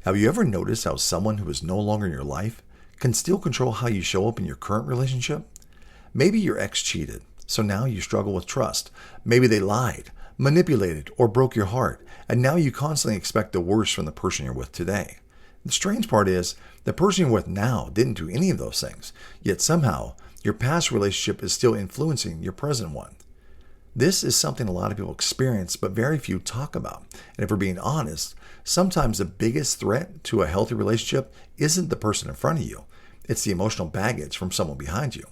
Have you ever noticed how someone who is no longer in your life can still control how you show up in your current relationship? Maybe your ex cheated, so now you struggle with trust. Maybe they lied, manipulated, or broke your heart, and now you constantly expect the worst from the person you're with today. The strange part is, the person you're with now didn't do any of those things, yet somehow your past relationship is still influencing your present one. This is something a lot of people experience, but very few talk about. And if we're being honest, sometimes the biggest threat to a healthy relationship isn't the person in front of you. It's the emotional baggage from someone behind you.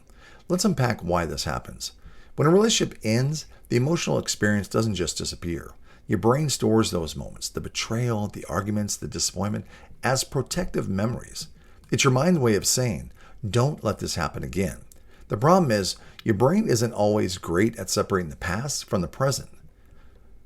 Let's unpack why this happens. When a relationship ends, the emotional experience doesn't just disappear. Your brain stores those moments, the betrayal, the arguments, the disappointment, as protective memories. It's your mind's way of saying, don't let this happen again. The problem is, your brain isn't always great at separating the past from the present.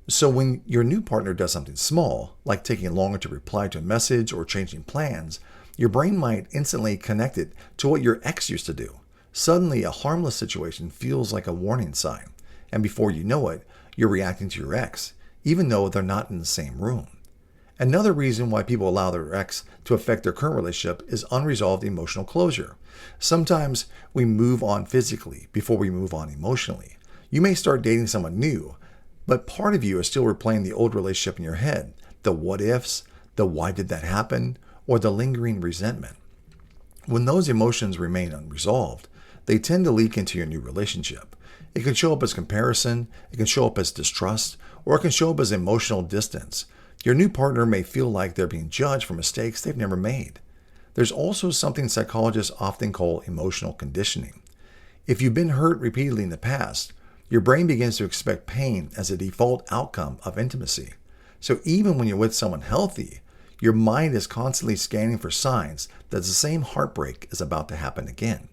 So when your new partner does something small, like taking longer to reply to a message or changing plans, your brain might instantly connect it to what your ex used to do. Suddenly, a harmless situation feels like a warning sign, and before you know it, you're reacting to your ex, even though they're not in the same room. Another reason why people allow their ex to affect their current relationship is unresolved emotional closure. Sometimes we move on physically before we move on emotionally. You may start dating someone new, but part of you is still replaying the old relationship in your head, the what ifs, the why did that happen, or the lingering resentment. When those emotions remain unresolved, they tend to leak into your new relationship. It can show up as comparison, it can show up as distrust, or it can show up as emotional distance. Your new partner may feel like they're being judged for mistakes they've never made. There's also something psychologists often call emotional conditioning. If you've been hurt repeatedly in the past, your brain begins to expect pain as a default outcome of intimacy. So even when you're with someone healthy, your mind is constantly scanning for signs that the same heartbreak is about to happen again.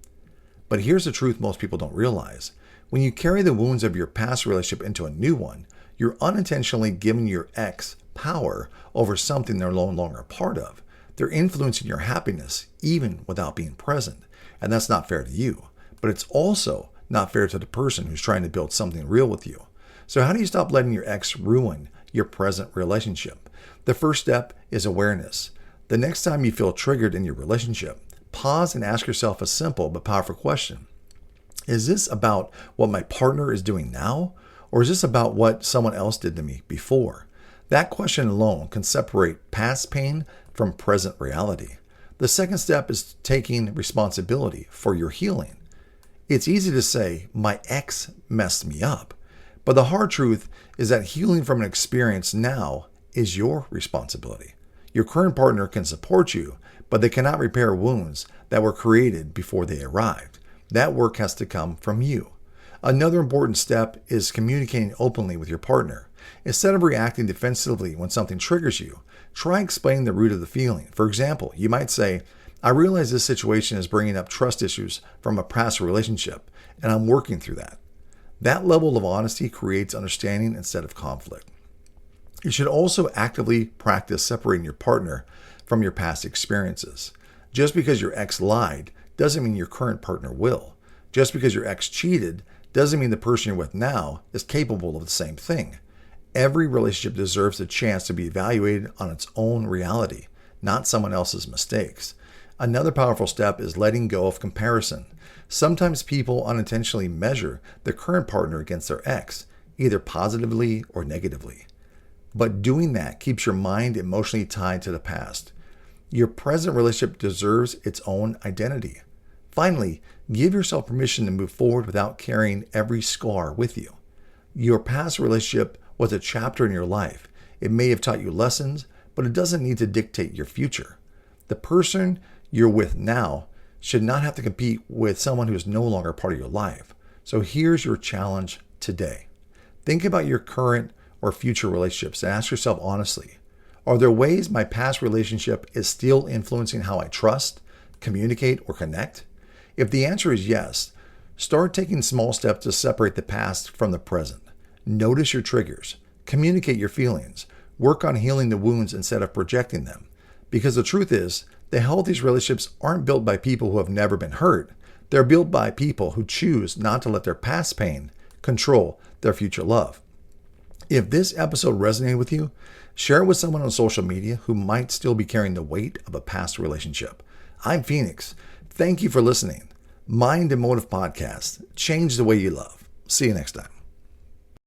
But here's the truth most people don't realize. When you carry the wounds of your past relationship into a new one, you're unintentionally giving your ex power over something they're no longer a part of. They're influencing your happiness even without being present. And that's not fair to you. But it's also not fair to the person who's trying to build something real with you. So how do you stop letting your ex ruin your present relationship? The first step is awareness. The next time you feel triggered in your relationship, pause and ask yourself a simple but powerful question. Is this about what my partner is doing now? Or is this about what someone else did to me before? That question alone can separate past pain from present reality. The second step is taking responsibility for your healing. It's easy to say, my ex messed me up. But the hard truth is that healing from an experience now is your responsibility. Your current partner can support you, but they cannot repair wounds that were created before they arrived. That work has to come from you. Another important step is communicating openly with your partner. Instead of reacting defensively when something triggers you, try explaining the root of the feeling. For example, you might say, I realize this situation is bringing up trust issues from a past relationship, and I'm working through that. That level of honesty creates understanding instead of conflict. You should also actively practice separating your partner from your past experiences. Just because your ex lied doesn't mean your current partner will. Just because your ex cheated doesn't mean the person you're with now is capable of the same thing. Every relationship deserves a chance to be evaluated on its own reality, not someone else's mistakes. Another powerful step is letting go of comparison. Sometimes people unintentionally measure their current partner against their ex, either positively or negatively. But doing that keeps your mind emotionally tied to the past. Your present relationship deserves its own identity. Finally, give yourself permission to move forward without carrying every scar with you. Your past relationship was a chapter in your life. It may have taught you lessons, but it doesn't need to dictate your future. The person you're with now should not have to compete with someone who is no longer part of your life. So here's your challenge today. Think about your current or future relationships and ask yourself honestly, are there ways my past relationship is still influencing how I trust, communicate, or connect? If the answer is yes, start taking small steps to separate the past from the present. Notice your triggers, communicate your feelings, work on healing the wounds instead of projecting them. Because the truth is, the healthiest relationships aren't built by people who have never been hurt. They're built by people who choose not to let their past pain control their future love. If this episode resonated with you, Share it with someone on social media who might still be carrying the weight of a past relationship. I'm Phoenix. Thank you for listening. Mind and Motive Podcast. Change the way you love. See you next time.